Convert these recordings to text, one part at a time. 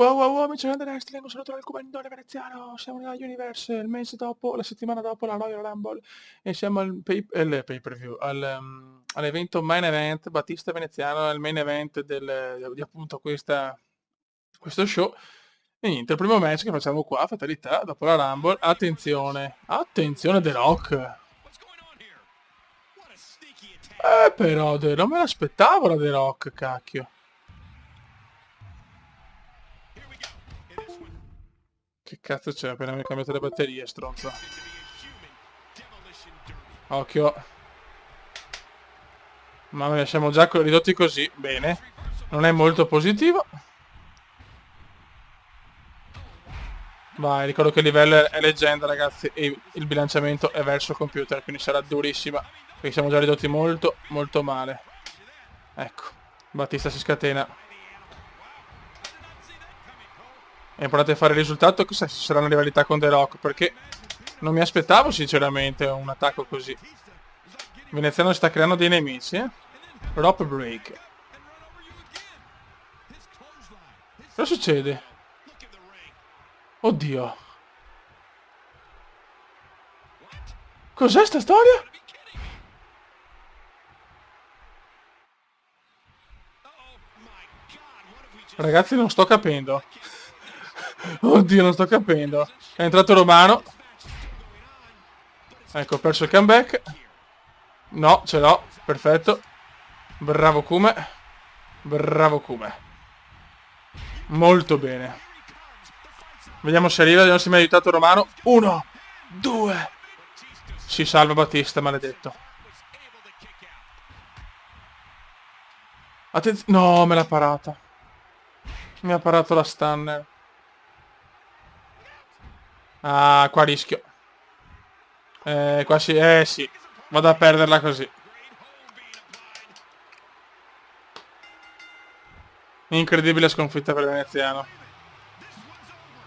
Wow wow wow, amici del wrestling, un saluto dal comandante veneziano, siamo nella Universe, il mese dopo, la settimana dopo la Royal Rumble e siamo al pay-per-view, all'evento main event, Battista veneziano, è il main event di appunto questo show. E niente, il primo match che facciamo qua, fatalità, dopo la Rumble, attenzione, attenzione The Rock. Però non me l'aspettavo la The Rock, cacchio. Che cazzo c'è? Appena mi ho cambiato le batterie, stronzo. Occhio. Mamma mia, siamo già ridotti così. Bene. Non è molto positivo. Vai, ricordo che il livello è leggenda, ragazzi. E il bilanciamento è verso il computer, quindi sarà durissima. Perché siamo già ridotti molto, molto male. Ecco. Battista si scatena. È importante fare il risultato, chissà se sarà una rivalità con The Rock, perché non mi aspettavo sinceramente un attacco così. Veneziano sta creando dei nemici, eh? Rope break. Cosa succede? Oddio. Cos'è sta storia? Ragazzi, non sto capendo. Oddio, non sto capendo. È entrato Romano. Ecco, ho perso il comeback. No, ce l'ho. Perfetto. Bravo Kume. Bravo Kume. Molto bene. Vediamo se arriva, vediamo se mi ha aiutato Romano. 1, 2. Si salva Battista, maledetto. Attenzione. No, me l'ha parata. Mi ha parato la stunner. Ah, qua rischio. Qua sì. Sì. Vado a perderla così. Incredibile sconfitta per il veneziano.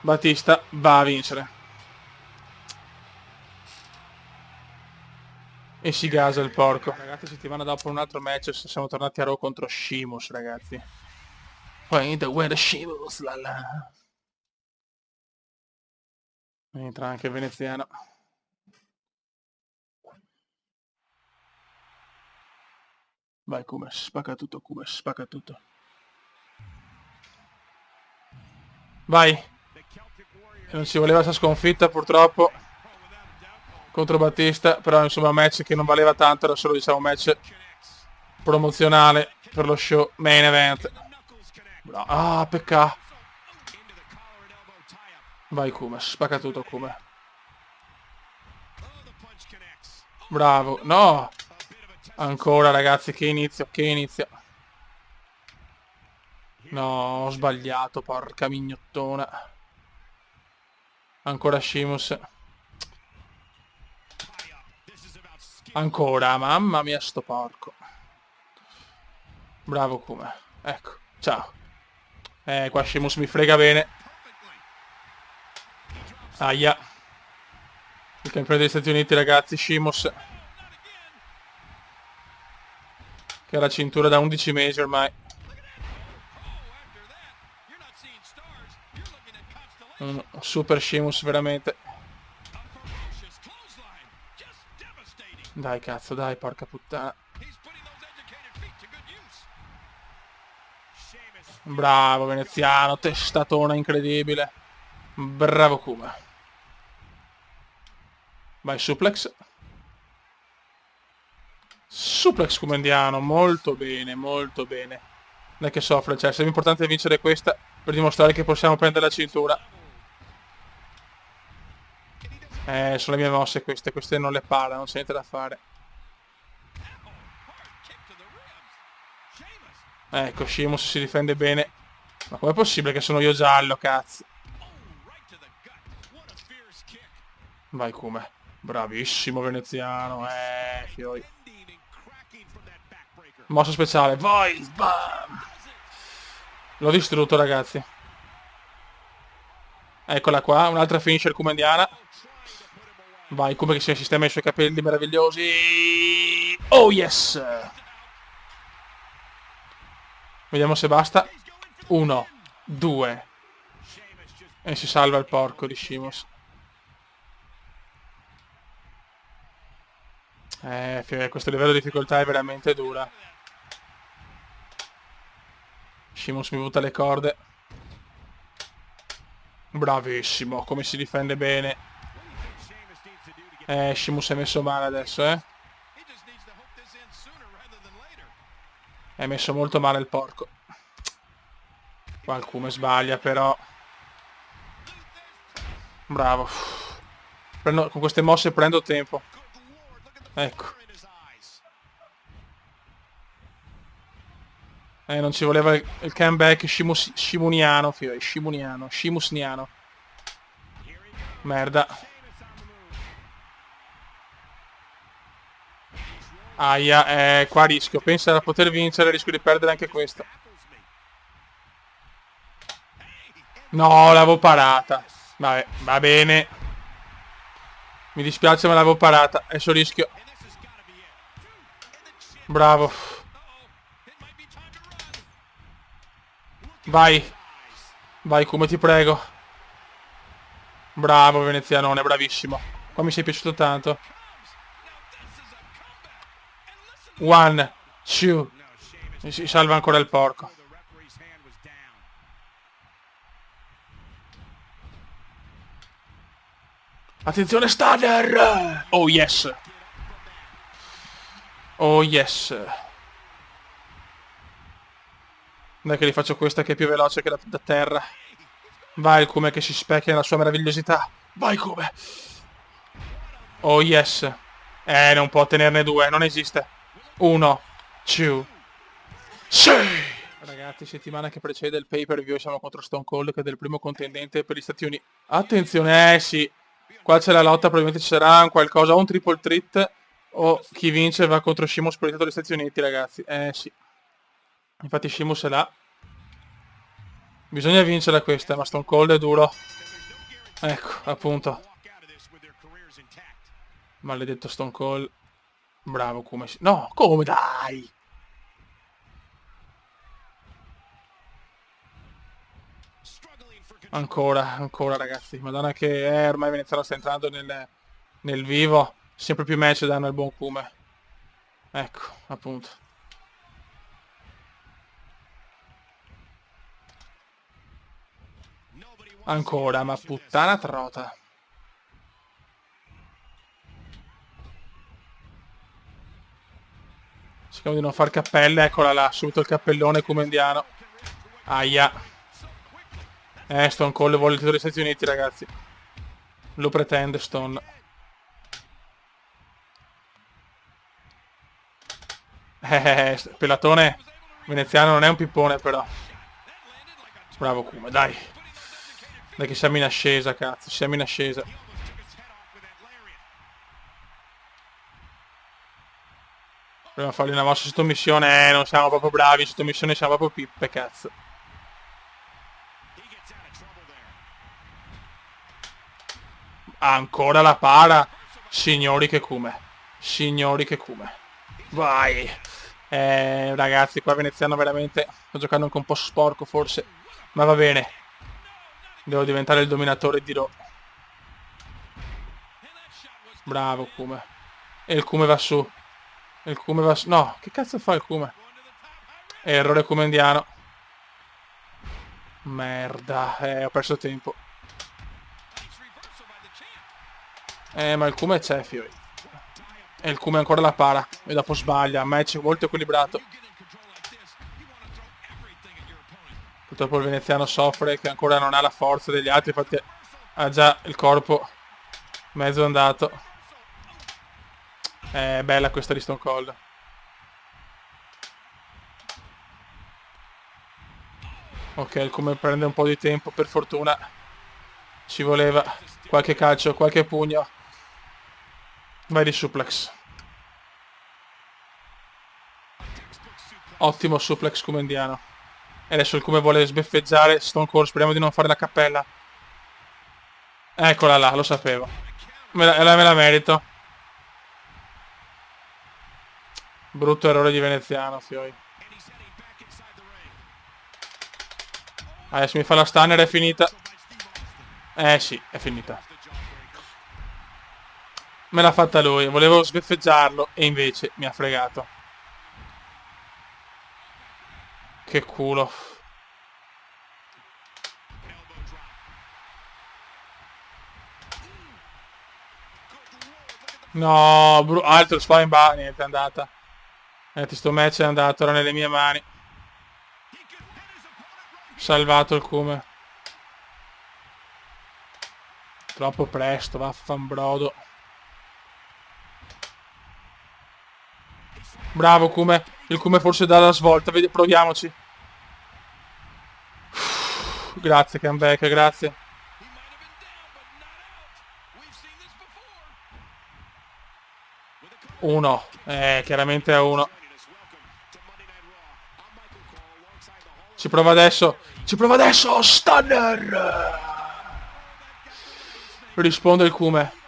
Battista va a vincere. E si gasa il porco. Ragazzi, settimana dopo un altro match siamo tornati a Raw contro Sheamus, ragazzi. Poi the Sheamus, la la. Entra anche il veneziano. Vai Kume, spacca tutto Kume, spacca tutto. Vai. Non ci voleva questa sconfitta purtroppo contro Battista, però insomma match che non valeva tanto, era solo diciamo match promozionale per lo show main event. Ah, peccato. Vai Kume, spacca tutto Kume. Bravo, no! Ancora ragazzi, che inizio, che inizio. No, ho sbagliato, porca mignottona. Ancora Sheamus. Ancora, mamma mia sto porco. Bravo Kume. Ecco, ciao. Qua Sheamus mi frega bene. Aia. Il campione degli Stati Uniti, ragazzi, Sheamus. Che ha la cintura da 11 mesi ormai. Super Sheamus, veramente. Dai, cazzo, dai, porca puttana. Bravo, veneziano, testatona incredibile. Bravo Kuma. Vai, suplex. Suplex kumendiano, molto bene, molto bene. Non è che soffre, cioè, è importante vincere questa per dimostrare che possiamo prendere la cintura. Sono le mie mosse queste non le para, non c'è niente da fare. Ecco, Sheamus si difende bene. Ma com'è possibile che sono io giallo, cazzo? Vai Kume. Bravissimo veneziano, fioi. Mossa speciale, vai, bam! L'ho distrutto, ragazzi. Eccola qua, un'altra finisher kumendiana. Vai, Kume che si sistema i suoi capelli meravigliosi. Oh yes! Vediamo se basta. 1, 2, E si salva il porco di Sheamus. Questo livello di difficoltà è veramente dura. Sheamus mi butta le corde. Bravissimo, come si difende bene. Sheamus è messo male adesso, È messo molto male il porco. Qualcuno sbaglia però. Bravo. Con queste mosse prendo tempo. Ecco. Non ci voleva il comeback shimuniano, figlio. Shimusniano. Merda. Aia, qua rischio. Pensa a poter vincere, rischio di perdere anche questa. No, l'avevo parata. Vabbè, va bene. Mi dispiace ma l'avevo parata. Adesso rischio. Bravo. Vai. Vai, come ti prego. Bravo, venezianone, bravissimo. Qua mi sei piaciuto tanto. 1, 2. Si salva ancora il porco. Attenzione Stunner! Oh yes! Oh yes! Dai che gli faccio questa che è più veloce che da terra. Vai il Kume che si specchia nella sua meravigliosità. Vai Kume! Oh yes! Non può tenerne due, non esiste. 1, 2. Sì! Ragazzi, settimana che precede il pay per view siamo contro Stone Cold che è il primo contendente per gli Stati Uniti. Attenzione, sì. Qua c'è la lotta, probabilmente ci sarà un qualcosa, o un triple threat, o chi vince va contro Sheamus per il titolo degli Stati Uniti, ragazzi. Sì. Infatti Sheamus è là. Bisogna vincerla questa, ma Stone Cold è duro. Ecco, appunto. Maledetto Stone Cold. Bravo, come si... No, come dai! Ancora ragazzi. Madonna che ormai Venezuela sta entrando nel vivo. Sempre più match danno al buon Kume. Ecco, appunto. Ancora, ma puttana trota. Cerchiamo di non far cappelle, eccola là, subito il cappellone kumendiano. Aia. Stone Cold vuole il titolo degli Stati Uniti, ragazzi. Lo pretende Stone. Pelatone veneziano non è un pippone però. Bravo Kume, dai. Dai che siamo in ascesa, cazzo, siamo in ascesa. Dobbiamo fargli una mossa sottomissione, non siamo proprio bravi, in sottomissione siamo proprio pippe, cazzo. Ancora la para. Signori che Kume. Signori che Kume. Vai. Ragazzi, qua veneziano veramente sto giocando anche un po' sporco forse. Ma va bene. Devo diventare il dominatore di Raw. Bravo Kume. E il Kume va su. Il Kume va su. No, che cazzo fa il Kume? Errore kumendiano. Merda. Ho perso tempo. Ma il Kume c'è, fioi. E il Kume ancora la para. E dopo sbaglia. Match molto equilibrato. Purtroppo il veneziano soffre che ancora non ha la forza degli altri. Infatti ha già il corpo mezzo andato. Bella questa di Stone Cold. Ok, il Kume prende un po' di tempo, per fortuna. Ci voleva qualche calcio, qualche pugno. Vai di suplex. Ottimo suplex kumendiano. E adesso il Kume vuole sbeffeggiare Stone Cold, speriamo di non fare la cappella. Eccola là, lo sapevo. Me la merito. Brutto errore di veneziano, fioi. Adesso mi fa la stunner, è finita. Sì, è finita. Me l'ha fatta lui, volevo sbeffeggiarlo e invece mi ha fregato. Che culo. No, altro spine bar, niente, è andata. Sto match è andato, era nelle mie mani. Salvato il come. Troppo presto, vaffanbrodo. Bravo Kume. Il Kume forse dà la svolta. Proviamoci. Grazie Comeback, grazie. Uno. Chiaramente è uno. Ci prova adesso. Ci prova adesso. Stunner. Risponde il Kume.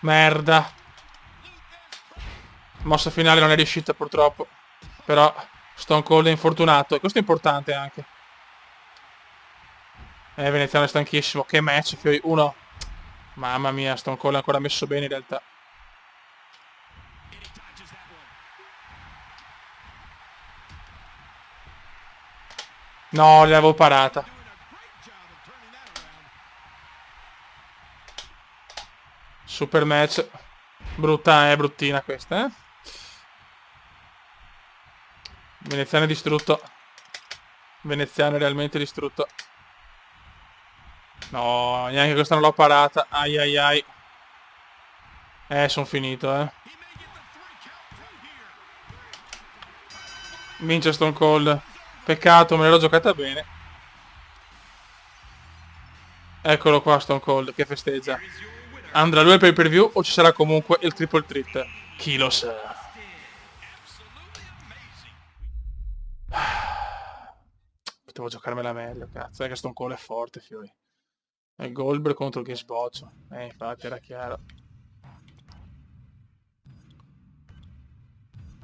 Merda. Mossa finale non è riuscita purtroppo. Però Stone Cold è infortunato. E questo è importante anche. Veneziano è stanchissimo. Che match, Fiori. Uno. Mamma mia, Stone Cold è ancora messo bene in realtà. No, l'avevo parata. Super match. Brutta, bruttina questa, eh. Veneziano è distrutto. Veneziano è realmente distrutto. No, neanche questa non l'ho parata. Ai ai ai. Sono finito, Vince Stone Cold. Peccato, me l'ero giocata bene. Eccolo qua Stone Cold che festeggia. Andrà lui al pay per view o ci sarà comunque il triple threat? Chi lo sa. Potevo giocarmela meglio, cazzo. È che Stone Cold è forte, fiori. È Goldberg contro che sboccio. Infatti era chiaro.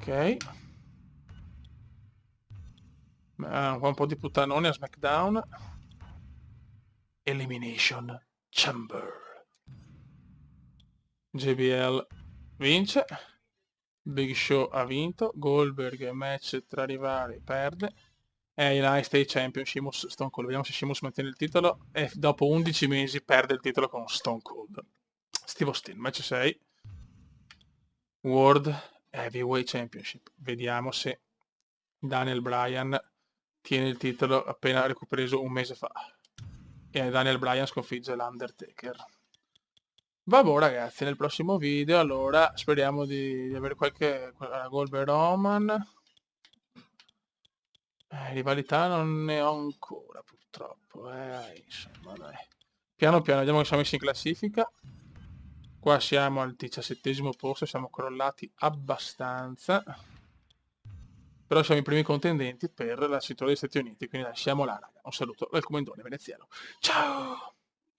Ok. Un po' di puttanoni a SmackDown. Elimination Chamber. JBL vince. Big Show ha vinto. Goldberg match tra rivali perde. E United States Champion Sheamus Stone Cold. Vediamo se Sheamus mantiene il titolo. E dopo 11 mesi perde il titolo con Stone Cold. Steve Austin, match 6. World Heavyweight Championship. Vediamo se Daniel Bryan tiene il titolo appena recuperato un mese fa. E Daniel Bryan sconfigge l'Undertaker. Vabbè ragazzi, nel prossimo video allora speriamo di avere qualche Goldberg Roman. Rivalità non ne ho ancora purtroppo. Insomma dai. Piano piano vediamo che siamo messi in classifica. Qua siamo al 17° posto, siamo crollati abbastanza. Però siamo i primi contendenti per la situazione degli Stati Uniti, quindi dai, siamo là raga. Un saluto dal comandone veneziano. Ciao!